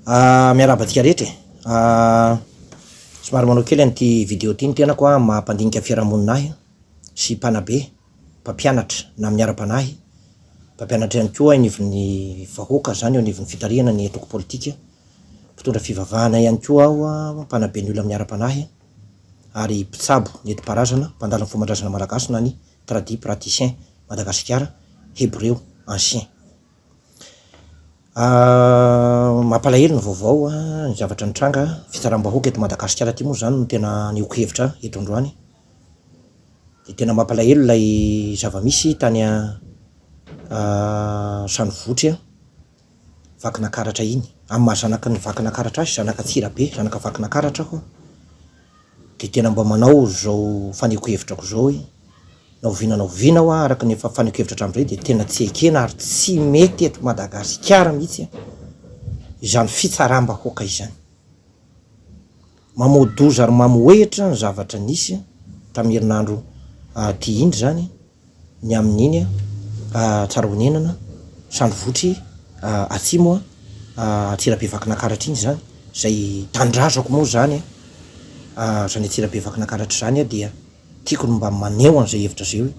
Miarabantsika rehetra somary manao kely an'ity vidéo ty ny tenako mampandinika fiarahamoninahy sy mpanabe, mpampianatra na miara-panahy, mpampianatra ihany koa anivon'ny vahoaka zany eo anivon'ny fitariana ny etoko politika, mpitondra fivavahana ihany koa aho, mpanabe ny olona miara-panahy ary mpitsabo nentim-paharazana, mpandala ny fomban-drazana malagasy na ny tradit praticien Madagasikara, hébreu ancien. Mampalahelo ny vaovao ny zavatra nitranga fitsaram-bahoaka eto Madagasikara ty moa zany no tena nioko hevitra eto androany. De tena mampalahelo lay zava-misy tany Sanivohitra Vakinakaratra iny, amin'ny maha zanaka ny Vakinakaratra azy, zanaka Tsirabe, zanaka Vakinakaratra aho. De tena mba manao zao faneho hevitrako zao hoe naovinao aho araka ny faneho hevitra hatramin'izay de tena tsy ekena ary tsy mety eto Madagasikara mihitsy izany fitsaram-bahoaka izany. Mamodoza ary mamoehitra ny zavatra nisy tamin'ny herinandro ty indry zany ny amin'iny Tsarahonenana Sanivohitry Atsimo Tsirabe Vakinakaratra iny zany zay tandrazako moa zany zany Tsirabe Vakinakaratra zany dia tiako mba maneho an'izay hevitra zay hoe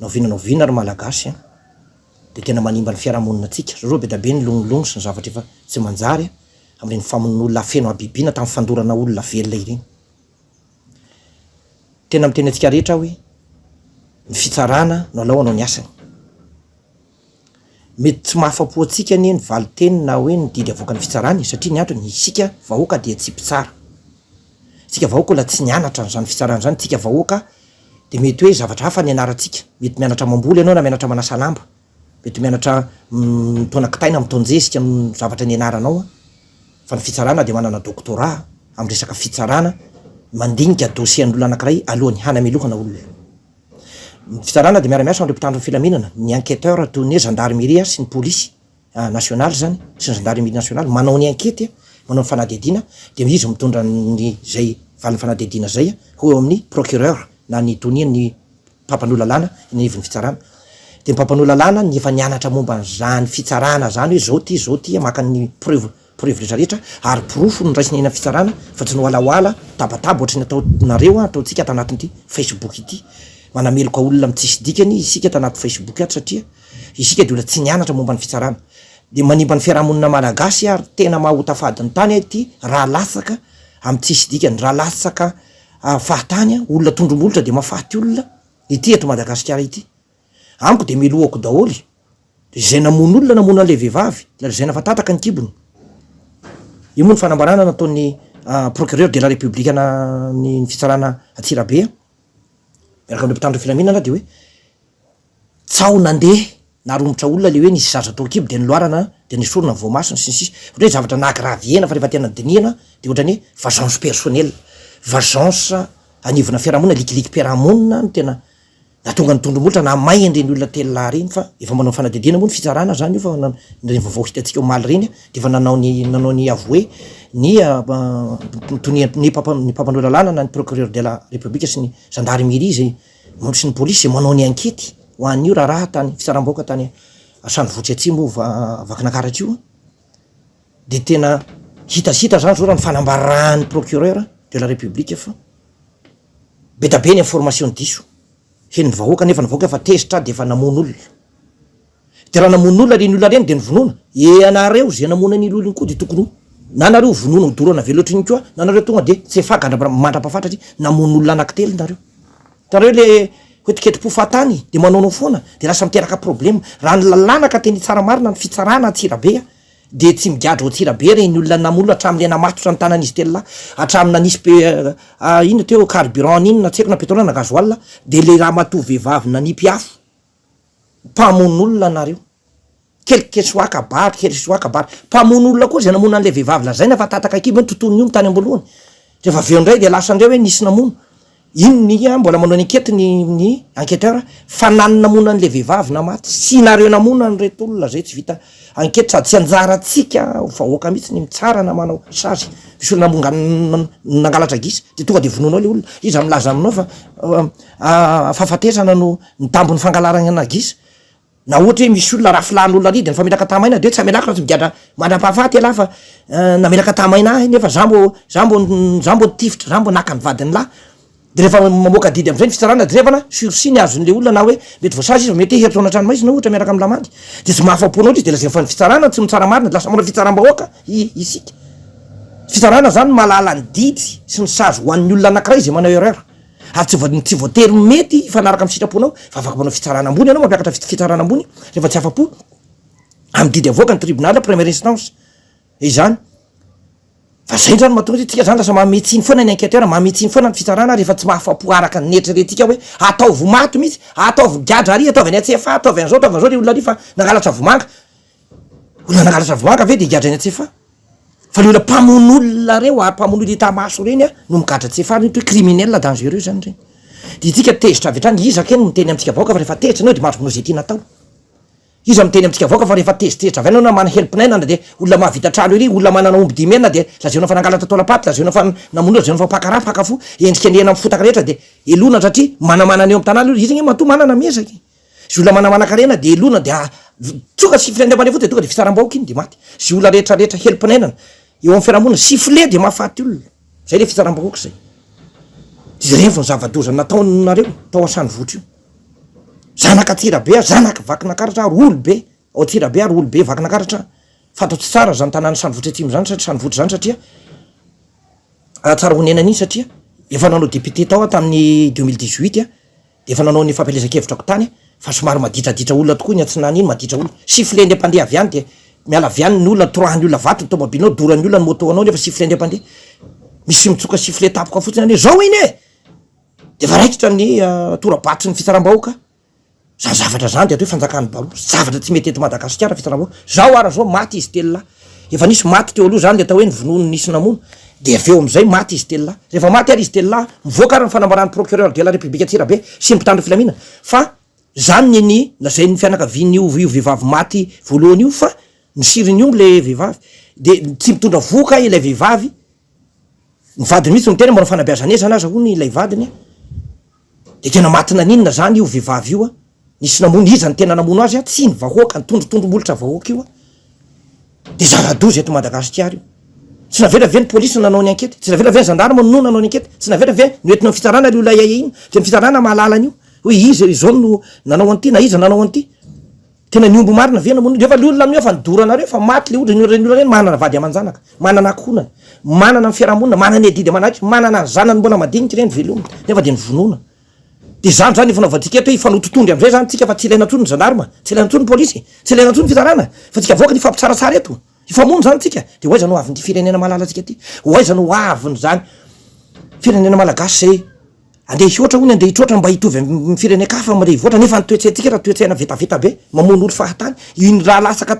naovinana ary malagasy de tena manimba ny fiarahamonina antsika. Zao be da be ny longolongo sy ny zavatra efa tsy manjary amin'ireny famonoan'olona feno abibiana tamin'ny fandorana olona velona ireny. Tena miteny antsika rehetra hoe ny fitsarana no alao anao ny asany. Mety tsy mahafapo antsika ny valiteny na hoe ny didy avoaka ny fitsarana satria ny antony isika vahoaka dia tsy mpitsara. Tsika vahoaka la tsy nianatra n'izany fitsarana zany, tsika vahoaka de mety hoe zavatra hafa ny anarantsika, mety mianatra mamboly ianao na mianatra manasa lamba, mety mianatra mitona kitay na mitonjesika amin'ny zavatra ny anaranao, fa ny fitsarana de manana doctorat amin'ny resaka fitsarana, mandinika dosian'olona anankiray alohan'ny hanamelokana olona. Ny fitsarana de miara-miasa amin'ireo mpitandro ny filaminana, ny enquêteur toy ny gendarmerie sy ny polisy nasionaly zany sy ny gendarmerie nasionaly manao ny enquête, manao ny fanadihadiana, de izy mitondra ny zay valin'ny fanadihadiana zay ho eo amin'ny procureur na ny tonia ny mpapan'olalàna ny ivon'ny fitsarana. De ny mpapan'olalàna ny efa nianatra momba zany fitsarana zany hoe zao ty maka ny preuve rehetra rehetra ary profo ny raisiny ena fitsarana fa tsy noalaoala tabataba ohatrany ataonareo ataontsika tanatin'ity Facebook ity, manameloka olona mitsisy dikany isika tanaty Facebook ato satria isika de olona tsy nianatra momba ny fitsarana. De manimba ny fiarahamonina malagasy ary tena mahotafady ny tany ty raha lasaka amin'ny tsisy dikany, raha lasaka fahatany olona tondromolotra de mahafaty olona ity eto Madagasikara ity. Amiko de milohako daholy zay namono olona namono an'le vehivavy la zay nafatataka ny kibony. Io moa ny fanambarana nataon'ny procureur de la république ny fitsarana Atsirabe miaraka amin'ny mpitandro filaminana de hoe tsao nandeha naromotra olona le hoe nisy zaza tao kibo de niloarana de nisorona ny voamasina sy ny sisy, hoe zavatra nagraviena fa rehefa tena dinihana de ohatrany hoe vengeance personnelle, vengeance anivona fiarahamonina, likiliky mpiarahamonina no tena natonga ny tondromolotra na may andreny olona telona reny, fa efa manao fanadihadiana moa ny fitsarana zany io fa ny vaovao hitantsika omaly reny de efa nanao ny avoué ny ny mpampan'olalàna na ny procureur de la république sy ny gendarmerie zay sy ny polisy zay manao ny enquête ho an'io raha tany fitsaram-bahoaka tany Sanivohitra Atsimo Vakinakaratra io. De tena hitasita zany zao raha ny fanambarahan'ny procureur de la république fa be da be ny information diso heny vahoaka nefa ny vahoaka efa tezitra de efa namono olona. De raha namono olona reny olona reny de nyvonoana anareo zay namono an'ilo olona koa de tokony na nareo vonoana dorana veloatra iny koa na nareo tonga de tsy efa mandrapafatra satria namono olona anankitelo nareo. Tareo le hoetiketi-po fahatany de manaonao foana de lasa miteraka problème. Raha ny lalàna ka teny tsara marina ny fitsarana Atsirabe de tsy migadro Atsirabe reny olona namono hatramin'ny namatotra ny tanan'izy telona hatramin'ny nanisy ino teo carburant iny na tsy haiko na pétrole na gasoil de le raha mato vehivavy nanipy afo mpamono olona nareo quelque soit kabary quelque soit kabary mpamono olona koa zay namono an'le vehivavy lazaina fa tataka kibo ny tontolony io tany ambolohany rehefa aveo indray de lasa andreo hoe nisy namono ino ny mbola manao ny enquête ny enquêteur fa nany namono an'le vehivavy na maty sy nareo namono an'reto olona zay tsy vita enquête sady tsy anjaratsika vahoaka mihitsy ny mitsara na manao sazy misy olona nangalatra gisy de tonga de vonoanao le olona izy milaza aminao fa fahafatesana no ny tambony fangalarana gisy na ohatra hoe misy olona rafilan'olona ridy ny fa melaka tamaina de tsy amelako raha tsy migadra manam-pahafaty ala fa namelaka tamaina ahy nefa zambo nitifitra zambo naka ny vadiny lahy de rehefa mamoaka didy am'izay ny fitsarana de revana sursiny azon'le olona na hoe mety voasazy izy fa mety heritrona tranomaizina ohatra miaraka amy lamandy de tsy mahafaponao izy de lazay fa ny fitsarana tsy mitsara marina lasa mora fitsaram-bahoaka isika fitsarana zany mahalala ny didy sy ny sazy ho an'ny olona anankiray zay manao erreur ary tsy voatery mety fanaraka amy sitraponao fa afaka manao fitsarana ambony anao mampiakatra fitsarana ambony rehefa tsy afapo amy didy avoaka ny tribunal première instance izany fa zay zany mahatonga tsika zany lasa mametsiny foana ny enquêteur mametsiny foana ny fitsarana rehefa tsy mahafapo araka ny neritreretika hoe ataovy maty misy ataovy gadra ary ataovy any atsefa ataovy an'zao ataovy an'zao le olona ary fa nangalatra vomanga olona nangalatra vomanga ve de gadra any atsefa fa le olona mpamon'olona reo ary mpamon'olona hita-maso reny no migadra atsefa reny hoe criminel dangereux zany reny de itsika tezitra avy hatrany iza keny miteny amitsika vaoka fa rehefa tezitra anao de mahazo zay tiana atao iza miteny amitsika vaoka fa rehefa tezitezitra avy anao na mana helpinaina de olona mahavita trano ery olona manana omby dimy enina de lazeona fa nangalatra taolapaty lazeona fa namono lazeona fa pakara pakafo endrika ny ena amy fotaka rehetra de elona satria manamana eo amy tanàna izy igny mato manana mesaky zy olona manamanakarena de elona de tsoka sifle andea fo de tonga de fitsaram-bahoaka iny de maty zy olona rehetrarehetra helpinainana eo amy fiarahamonina sifle de mahafaty olona zay le fitsaram-bahoaka zay izy revy ny zava-doza nataonareo tao asany votra io zanaka tsirabe zanaka vakinakaratra ary olobe ao tsirabe ary olobe vakinakaratra fantatro tsara zany tanàna sany votra atsimo zany satria sany votra zany satria tsara honenan'iny satria efa nanao député tao tamin'ny 2018 de efa nanao ny fampelezan-kevitrako tany fa somary maditraditra olona tokoa ny atsinany iny maditra olona sifle nde mpandeha avy any de miala avy any ny olona trohan'ny olona vato ny tomobilinao doran'ny olona ny moto anao nefa sifle nde mpandeha misy mitsoka sifle tapoka fotsiny any zao iny e de fa raikitra ny torabatry ny fitsaram-bahoaka za zavatra zany de atao hoe fanjakany balo zavatra tsy mety eto Madagasikara fitsaram-bahoaka zao ara zao maty izy telo lahy efa nisy maty teo aloha zany de atao hoe ny vonono nisy namono de aveo amizay maty izy telo lahy rehefa maty ary izy telo lahy mivoaka ary ny fanambarany procureur de la république atsirabe sy mpitandro filaminana fa zany ny lazay ny fianakaviany io vehivavy maty voalohany io fa misiriny io le vehivavy de tsy mitondra voka ilay vehivavy ny vadiny mihitsy no tena mbola fanabeazanezana aza hony ilay vadiny de tena matina ninona zany io vehivavy io nisy namono iza ny tena namono azy tsy ny vahoaka ny tondrotondromolotra vahoaka io de zava-doza eto Madagasikara io tsy navela ve ny polisy nanao ny ankety tsy navela ve ny gendarme no nanao ny ankety tsy navela ve noentina ny fitsarana le olona iaia iny de ny fitsarana mahalala an'io hoe izy zao no nanao an'ity na iza nanao an'ity tena niombo marina ve namono rehefa le olona amin'io fa nidoranareo fa maty le olona olona reny manana vady aman-janaka manana akohonana manana ny fiarahamonina manana edidy amanahitra manana ny zanany mbola madiniky reny velomina nefa de ny vonona de zany zany fanaovantsika eto hoe ifanototondry am'izay zany tsika fa tsy ilaina ntsony ny gendarme tsy ilaina ntsony polisy tsy ilaina ntsony fitsarana fa tsika voaka ny fampitsaratsara eto ifamono zany tsika de hoaiza no avin'ty firenena malala tsika ty hoaiza no aviny zany firenena malagasy zay andeha hihoatra hony andeha hitroatra mba hitovy amy firenekafa mande hivoatra nefa ny toetsaintsika raha toetsaina vetaveta be mamono olo fahatany iny raha lasaka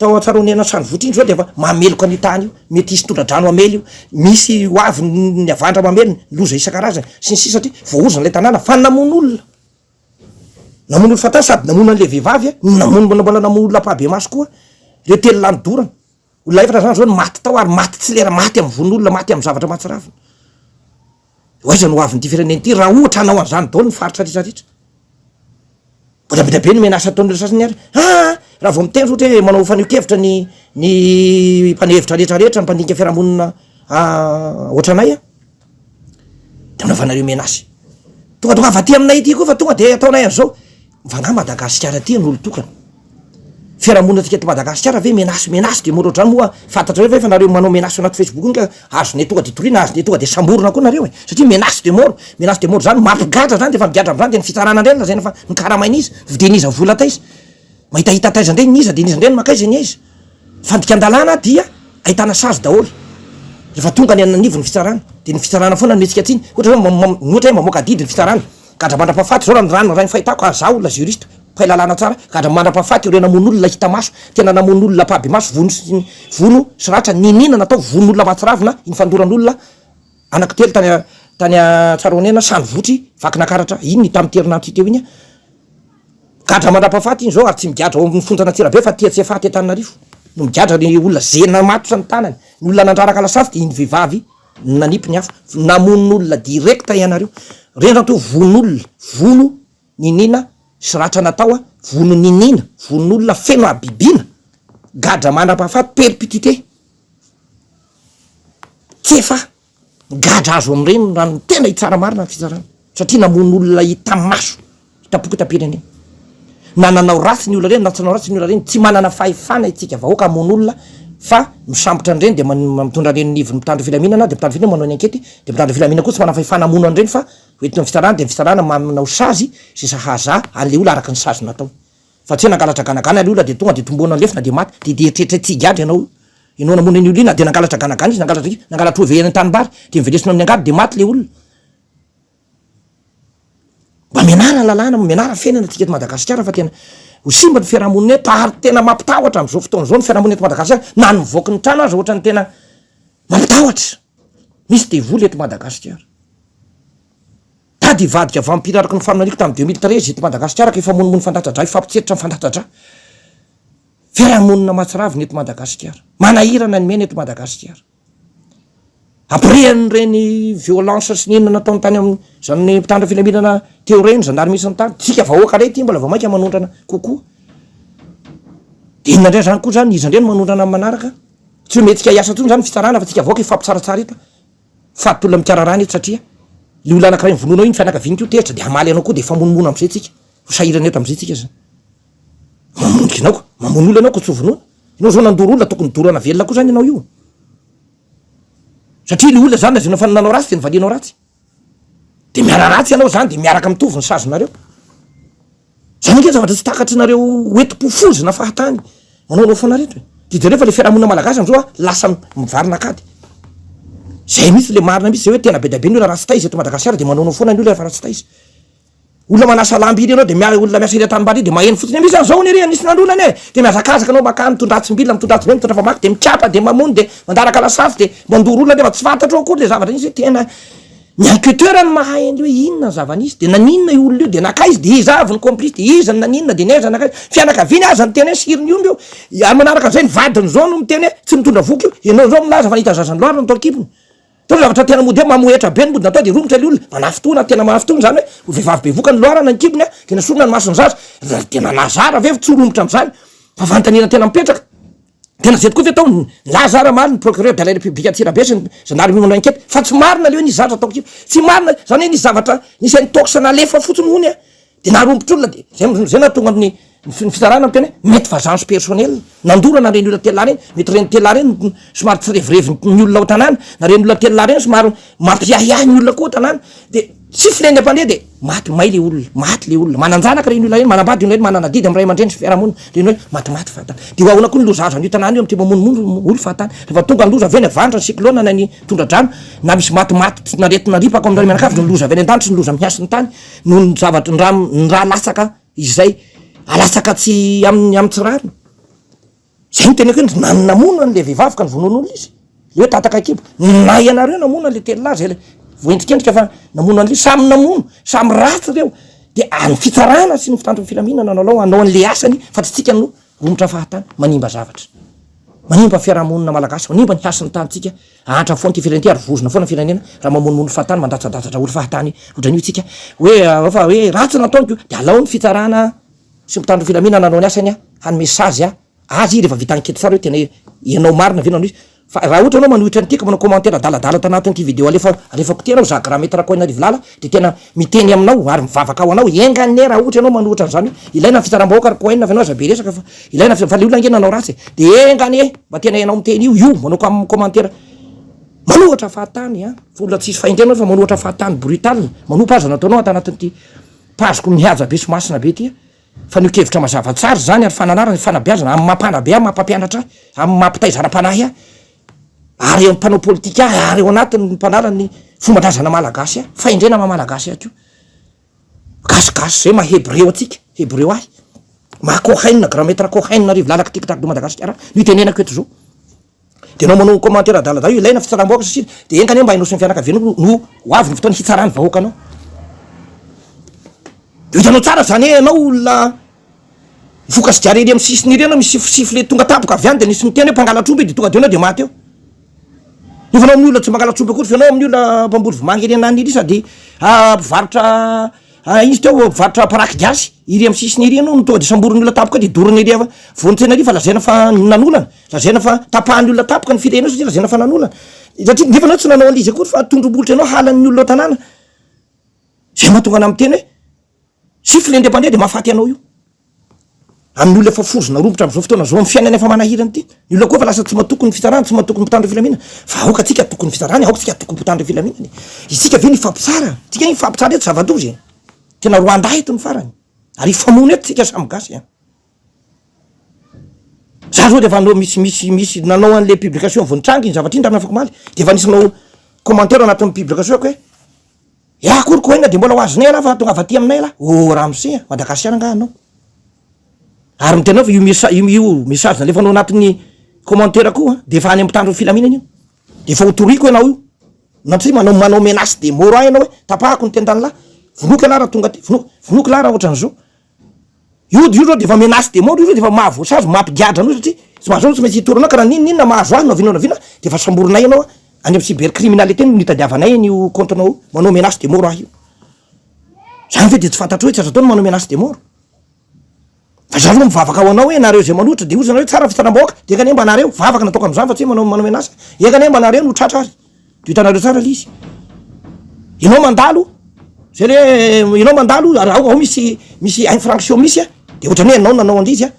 tao atsarahonena sany votra iny zao de fa mameloka ny tany io mety isy tondradrano amely io misy hoavy ny avandra mamely loza isan-karazany sy ny sisa satria voaozany lay tanàna fa namono olona namono olo fatany sady namono an'le vehivavy namono mbola namono olona pabe maso koa reo telo lany dorana olona efatra zany zao ny maty tao ary maty tsy lera maty amy von'olona maty amy zavatra matsiravina oaiza no hoavin'ty fireneny ty raha ohatra anao an'izany dao ny faritra retraretra mbola be be no menasa ataon'ireo sasany ary raha vao miteny ohatra hoe manao fanio-kevitra ny mpanehevitra rehetrarehetra ny mpandinika fiarahamonina ohatranay de mnaovanareo menasy tonga tonga avaty aminay ty koa fa tonga de ataonay an'izao mivanga Madagasikara ty n'olo tokana fiarahamonina tsika ty Madagasikara ve menasy de mora ohatrany moa fantatra hoe fa nareo manao menasy anaty Facebook iny ka azone tonga de torina azone tonga de samborona koa nareo satria menasy de mora zany mampigadra zany de fa migadra am'zany de ny fitsarana ndreny lazaina fa nikaramaina izy videniza vola taiza mahitahita taiza ndreny niza de niza ndreny makaiza ny aiza fandikan-dalàna dia ahitana sazy daholo rehefa tonga ny ananivony fitsarana de ny fitsarana foana netsika tsiny ohatra hoe mamoaka didy ny fitsarana gadra mandra-pahafaty zao raha ny fahitako azaho la juriste mpay lalàna tsara gadra mandra-pahafaty reo namono olona hita maso tena namono olona paby maso vono sy ratra ninina natao vono olona matsiravina iny fandoran'olona anankitelo tany Tsarahonena sany votry vakinakaratra iny tamy terinandro teo iny gadra mandra-pahafaty iny zao ary tsy migadra ao amin'ny fonjana tsirabe fa tia tsy efaty Antananarivo no migadra ny olona zena mato sa ny tanany ny olona nandraraka lasafy de iny vehivavy nanipiny hafa namon'olona direkta ianareo reny raha to von'olona vono ninina sy ratra natao vono ninina, vonon'olona feno abibiana, gadra mandrapahafaty perpétuité. Tsy efa gadra azo am'ireny raha tena hitsara marina ny fizarana satria namon'olona hita maso hitapoky tapireneny. Na nanao ratsy ny olona reny na tsy nanao ratsy ny olona reny, tsy manana fahefana itsika vahoaka amon'olona fa misambotra an'ireny de mitondra reny nivony mitandro filaminana de mitandro filaminana manao ny ankety de mitandro filaminana koa tsy manana fahefana amono an'ireny fa hoentina fisarana de fisarana manao sazy sy sahaza an'le olona araka ny sazy natao. Fa tsy hoe nangalatra ganagana le olona de tonga de tombona lefina de maty de eritreritry tsy gadra ianao namono ny olona de nangalatra ganagana izy nangalatra oveny an-tanimbary de mivelesina amin'ny angady de maty le olona. Mba mianara lalàna mianara fiainana atsika eto Madagasikara fa tena ho simba ny fiarahamonina eto ary tena mampitahotra am'izao fotoana zao ny fiarahamonina eto Madagasikara na nivoaky ny trano azy ohatrany tena mampitahotra. Misy de voly eto Madagasikara. Tady ivadika vampira araka ny faminaniko tamin'ny 2013 eto Madagasikara ka efa monomony fantatradra ifampitsirotra fantatradra. Fiarahamonina matsaraviny eto Madagasikara. Manahirana ny mena eto Madagasikara. Aprehan'ny reny violence sy ninona nataony tany amin'ny zany mpitandra filaminana teo reny zany ary misy ny tany tsika vahoaka rety mbola vao mainka manondrana kokoa. De inona indray zany koa zany izy indreny manondrana manaraka tsy ho metsika hiasa tsony zany fitsarana fa tsika vahoaka ifampitsaratsara eto fatolona mikararany eto satria le olona anankiray mivononao iny fianakaviany ko tehitra de hamaly anao koa de efa monomono am'izay tsika ho sahirana eto am'izay tsika zany mamonika anao ko mamono olona anao ko tsy vonoina ianao zao nandoro olona tokony dorana velona koa zany ianao io satria le olona zany nazina fa nanao ratsy de nivalianao ratsy de miara ratsy ianao zany de miaraka mitovy ny sazonareo zany nge zavatra tsy takatrynareo oetim-pofozina fahatany manaonao foana rehetra de rehefa le fiarahamonina malagasy am'zao a lasa mivarina akady zay misy le marina misy zay hoe tena be da be ny olona raha tsy taizy eto Madagasikara de manaonao foana ny olona fa raha tsy taizy olona manasa lamby iny anao de olona miasa ire tanimbary de maheno fotsiny misy an'zao ny re nisy nandolana e de miazakazaka anao makany mitondratsim-bilina mitondratsim-be mitondra famaky de mikapa de mamono de mandaraka lasafy de mandoro olona nefa tsy fantatra ao akory le zavatra nisy hoe tena ny enquêteur ny mahay an'le hoe inona ny zava-nisy de naninona io olona io de nakaizy de izy avy ny complice de izy ny naninona de naiza nakaizy fianakaviany aza ny tena hoe siriny io mbeo ary manaraka an'izay ny vadiny zao no miteny hoe tsy mitondra voky io ianao zao milaza fa nahita zazany loara no toakipony tao zavatra tena mody mamohetra be ny mody natao de romotra le olona manafotona tena manafotona zany hoe vehivavy be voka ny loarana ny kibony de nasorona ny masony zaza tena nazara ve tsy romotra am'zany fa vantanina tena mipetraka tena zay tokoa ve tao lazara mali ny procureur de la république Antsirabe sy zanary mino enquête fa tsy marina le hoe nisy zavatra ataoko tsy marina zany hoe nisy zavatra nisy any tokisana alefa fotsiny hony de narombotr'olona de zay natonga amin'ny fizarana miteny hoe mety vengeance personnelle nandorana reny olona telala reny mety reny telala reny somary tsy revirevy ny olona ao tanàna na reny olona telala reny somary mampiahiahy ny olona koa tanàna de tsy fileny ampandeha de maty may le olona maty le olona mananjanaka reny olona reny manambady reny manana didy am'ray aman-dreny sy fiarahamonina reny hoe maty fatany de hoahona koa ny lozaza ny tanàna io amty mamonomono olo fahatany rehefa tonga ny loza avy eny avandra ny cyclone na ny tondradrano na misy maty tsy naretina ripaka amin'ny mianakavy no loza avy eny an-danitra sy ny loza miasy ny tany no ny zavatra ny raha lasaka izay alasaka tsy amin'ny tsirariny zay ny tena hoe nanamona n'le vehivavy ka ny vonon'olo izy le hoe tataka kibo na ianareo namona le tela zay le voendrikendrika fa namona an'le samy namono samy ratsy reo de any fitsarana sy ny fitandro filaminana nanao anao an'le asany fa tsy tsika no romotra fahatany manimba zavatra manimba fiarahamonina malagasy manimba ny asany tantsika ahatra foana ty firenena ty ary vozona foana firenena raha mamonomono fahatany mandatsadasatra olo fahatany ohatran'io tsika hoe fa hoe ratsy nataoniko de alao ny fitsarana sy mitandro filaminana nanao ny asany hany mesazy azy rehefa vita enquête tsara hoe tena ianao marina ve nanao izy fa raha ohatra anao manohitra nytika manao commentaire daladala tanatin'ity vidéo alefako ty anao za grand maître Rakoinarivo lala de tena miteny aminao ary mivavaka ao anao engane raha ohatra anao manohitra an'izany ilaina ny fitsaram-bahoaka Rakoina avy anao aza be resaka fa ilaina fa le olona nge nanao ratsy de engane mba tena ianao miteny io manao commentaire manohatra fahatany fa olona tsisy fahendrenao fa manohatra fahatany brutal manompa aza nataonao atanatin'ity paziko mihaja be somasina be ty fa nokevitra mazava tsara zany ary fananarana fanabeazana amin'ny mampanabe mampampianatra amin'ny mampitaizara-panahy ary eo mpanao politika ary eo anatin'ny mpanarany fombandrazana malagasy fahendrena mamalagasy atyo gasigasy zay mahebreo atsika hebreo ahy makohainina grand maître kohainina rivo lalaka tiktak do Madagasikara nitenenako eto zao de anao manao commentaire adalada io ilaina fitsaram-bahoaka satria de engane mba hainao sy ny fianakaviana no hoavy ny fotoana hitsarany vahoaka anao de hitanao tsara zany hoe anao olona voka sy diarely amy sisiny ireny misy sifle tonga tapoka avy any de nisy miteny hoe mpangalatromby de tonga de anao de maty eo nefa anao amin'ny olona tsy mangalatromby akory fa anao amin'ny olona mpamboly vomanga eny anany ily sady mpivarotra izy teo varotra paraky gasy iry amy sisiny iry anao tonga de samborony olona tapoka de dorony iry ava vonitsena ry fa lazaina fa nanolana lazaina fa tapahany olona tapoka ny firenao satria lazaina fa nanolana satria nefa anao tsy nanao an'izy akory fa tondrombolitra anao halan'ny olona tanàna zay mahatonga ana amy teny hoe sifle indepandea de mahafaty anao io amin'ny olona efa forozona rombotra am'izao fotoana zao amy fiainana efa manahirany ty ny olona koa fa lasa tsy matokony ny fitsarana tsy matokony mpitandro filaminana fa aoka tsika tokony fitsarana aoka tsika tokony mpitandro filaminana isika ve ny fampitsara tsika ny fampitsara eto zava-dozy tena roanda eto ny farany ary famono eto tsika samy gasy za zao de efa anao misy nanao an'le publication vonitrangy ny zavatra iny raha afaka maly de efa nisanao commentaire anatin'ny publication ko hoe akory ko ina de mbola ho azonay ala fa tonga avaty aminay ala raha mise Madagasikara nga anao ary mitenao fa io message na lefanao anatin'ny commentaire koa de efa any ampitandro filaminana io de efa hotoriko ianao io natria manao menace de moro a ianao hoe tapahako ny tendany lahy vonoky ala raha tonga ty vonoky lahy raha ohatran'izao io zao de efa menace de moro io zao de efa mahavoasazy mampigiadra anao satria tsy mahazo tsy maintsy hitoranao ka raha ninina mahazo ahy navinao de efa samboronay ianao any amy cybercriminalité no nitadiavanay io comptenao manao menace de moro ahy io zany ve de tsy fantatro hoe tsy azo atao no manao menace de moro fa za aloha mivavaka ao anao hoe nareo zay manohitra de ozanareo tsara fitaram-bahoaka de eka ne mba nareo vavaka nataoko am'zany fa tsy manao menace eka ne mba nareo no tratra ary de hitanareo tsara le izy ianao mandalo zay le ianao mandalo ary ao misy infraction misy de ohatrany hoe ianao nanao an'izy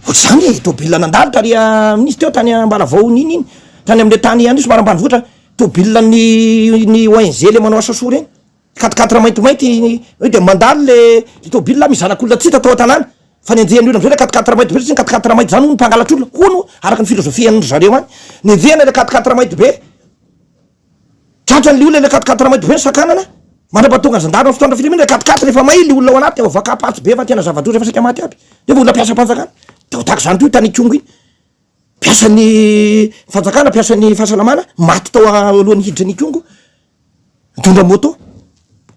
ohatr'zany tobile nandalo taria nisy teo tany Ambalavao nininy tany am'le tany any somary ambanivohitra tobile ny ONG le manao asa soa reny 4 maintimainty de mandalo le tobile mizanak'olona tsy hita tao an-tanàna fa nenjehany olona am'zay le 4 mainty be tsy 4 mainty zany no mpangalatra olona hono araka ny filozofia ny zareo any nenjehana le 4 mainty be tratran'le olona le 4 mainty be ny sakanana manam-patonga zandaro amin'ny fotoana filaminana le 4 rehefa maily olona ao anaty vakapatsy be fa tena zava-doza refa saika maty aby de olona piasa mpanjakana teo tahaka zany toy tany kongo iny piasan'ny fanjakana piasan'ny fahasalamana maty tao alohan'ny hiditra ny kongo mitondra moto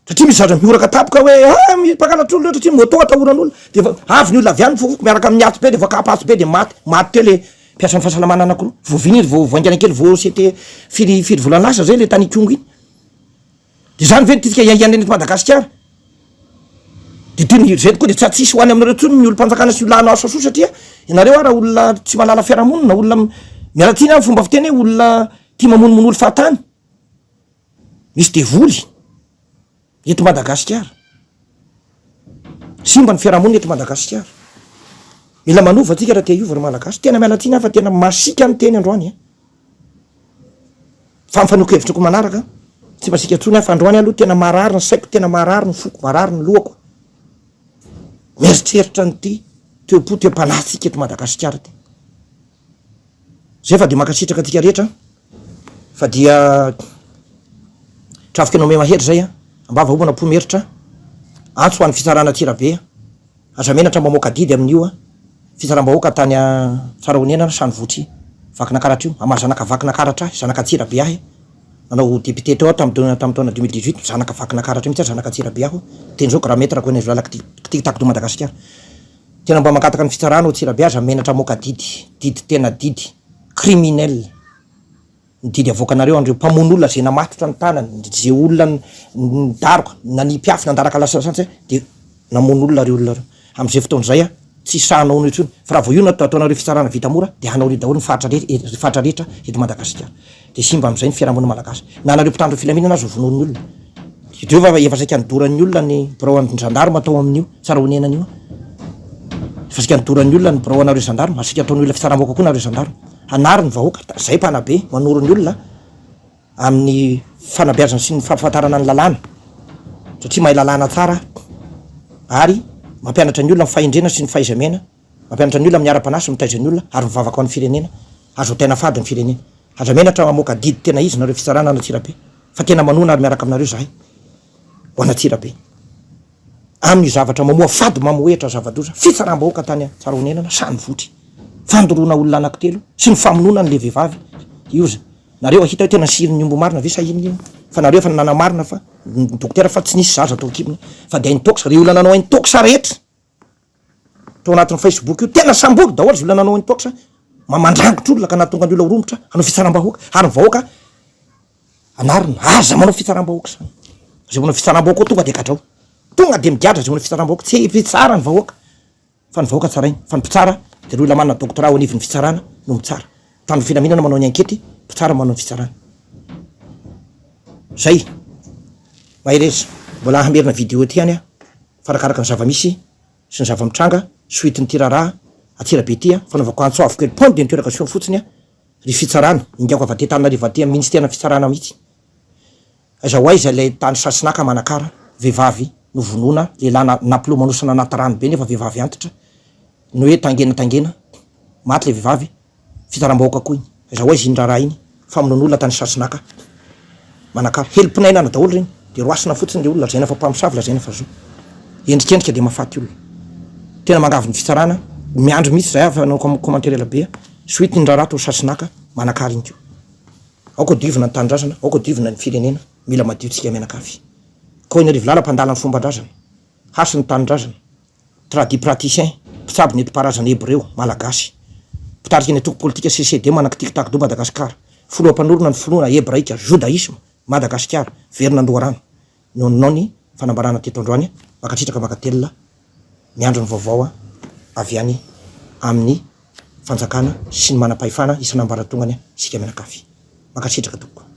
satria misy zaza mioraka tapoka hoe misy mpangalatra olona satria moto atahoran'olona de avy ny olona avy any fofoko miaraka amin'ny atsy be de vakapatsy be de maty teo le piasan'ny fahasalamana anankiroa voaviny izy voaingana kely vo c'était firy volana lasa zay le tany kongo iny de zany ve nitisika iaianeny eto Madagasikara de teny zay koa de tsy atsisy hoany aminareo tsony ny olo mpanjakana sy olona asa soa satria ianareo raha olona tsy malala fiarahamonina olona mialatsiny any fomba fiteny hoe olona tia mamonomono olo fahatany misy devoly eto Madagasikara simba ny fiarahamonina eto Madagasikara mila manova atsika raha te hiova ry malagasy tena mialatsiny fa tena masika ny teny androany fa mifanokevitry ko manaraka tsy masika tsony fa androany aloha tena marary ny saiko tena marary ny foko marary ny lohako mieritreritra nyty teopo teom-panatsika eto Madagasikara ty zay fa de makasitraka atsika rehetra fa dia trafika anao me mahery zay ambava ombana po-meritra antso ho an'ny fitsarana Tsirabe azamenatra mamoaka didy amin'io fitsaram-bahoaka tany Tsarahonena sany votry vakinankaratra io amazanaka vakinankaratra zanaka Tsirabe ahy nanao député teo tam'y taona 2018 zanaka vakinankaratra mihitsy zanaka Tsirabe aho teny zao raha mety raha koe lalaka tiktak do Madagasikara tena mba mankataka ny fitsarana Tsirabe aza menatra moka didy tena didy criminel ny didy avoakanareo andreo mpamono olona zay namatotra ny tanany zay olona nidaroka na nipiafy nandaraka lasasany de namono olona reo olona reo am'izay fotoan'zay tsy sahanao no itsony fa raha vo io na ataonareo fitsarana vita mora de hanao ry daholo ny fatra rehetra eto Madagasikara de simba am'izay ny fiarahamonina malagasy na nareo mpitandro filaminana azo vonoan'ny olona idreo fa efa saika nidoran'ny olona ny biraoan'ny gendarme atao amin'io Tsarahonenan'io efa saika nidoran'ny olona ny birao anareo gendarme asika ataon'ny olona fitsaram-bahoaka koa nareo gendarme hanary ny vahoaka zay mpanabe manoro ny olona amin'ny fanabeazana sy ny fampafantarana ny lalàna satria mahay lalàna tsara ary mampianatra ny olona mifahendrena sy ny fahaizamena mampianatra ny olona miara-panasy mitaiza ny olona ary mivavaka ao amin'ny firenena azo tena fady ny firenena azamenatra mamoaka didy tena izy nareo fitsarana ana Tsirabe fa tena manona ary miaraka aminareo zahay ho ana Tsirabe amin'ny zavatra mamoa fady mamoetra zava-doza fitsaram-bahoaka tany Tsarahonenana sany votry fandoroana olona anankitelo sy ny famonona ny le vehivavy ioza nareo ahita hoe tena siriny ombo marina ve sahiny io fa nareo efa nana marina fa dokotera fa tsy nisy zaza tao kibona fa de haintoxa re olona nanao haintoxa rehetra to anatin'ny Facebook io tena samboly daholo zay olona nanao haintoxa mamandrangitra olona ka nahatonga ny olona horombotra hanao fitsaram-bahoaka ary vahoaka anarina aza manao fitsaram-bahoaka zany zay manao fitsaram-bahoaka tonga de kadrao tonga de migadratra ny fitsaram-bahoaka tsy fitsara ny vahoaka fa ny vahoaka tsarainy fa ny mpitsara de ry olona manana doktora ho anivon'ny fitsarana no mitsara tany filaminana manao ny ankety mpitsara manao ny fitsarana zay mahereza mbola hamerina vidéo ty hany a farakaraka ny zava-misy sy ny zava-mitranga soitin'ny tiraraha atsirabe ty a fanaovako antsoavy kely pont de nitoeraka soa fotsiny a ry fitsarana ingako avy aty Antananarivo aty amin'ny ministèrna fitsarana mihitsy azaho aiza lay tany Sasinaka manakara vehivavy no vonona lehilahy naplomanosana anaty rano be nefa vehivavy antitra no hoe tangenatangena maty le vehivavy fitsaram-bahoaka koa iny azaho aiza iny raharaha iny famonon'olona tany Sasinaka manakara heli-pinainana daholo reny de roasina fotsiny le olona lazaina fa mpamosavy lazaina fa zo endrikendrika de mahafaty olona tena mangavy ny fitsarana miandro mihitsy zay avy anao commentaire elabe soity ny raharaha to Sasinaka manakara iny ko aoko diovina ny tanindrazana aoko diovina ny firenena mila madiotsika mianakavy ko iny arivo lalam-pandala ny fomban-drazana hasy ny tanindrazana tradipraticien mpitsabo ny enti-paharazana hebreo malagasy mpitarika ny atoko politika CCD manaky tiktak do Madagasikara filoham-panorona ny finoana hebraika judaisme Madagasikara verina Andoharano nonao ny fanambarana teto androany makatritraka makatelona miandro ny vaovao avy any amin'ny fanjakana sy ny manam-pahefana isan'ambaratongany sika mianakavy makatritraka toko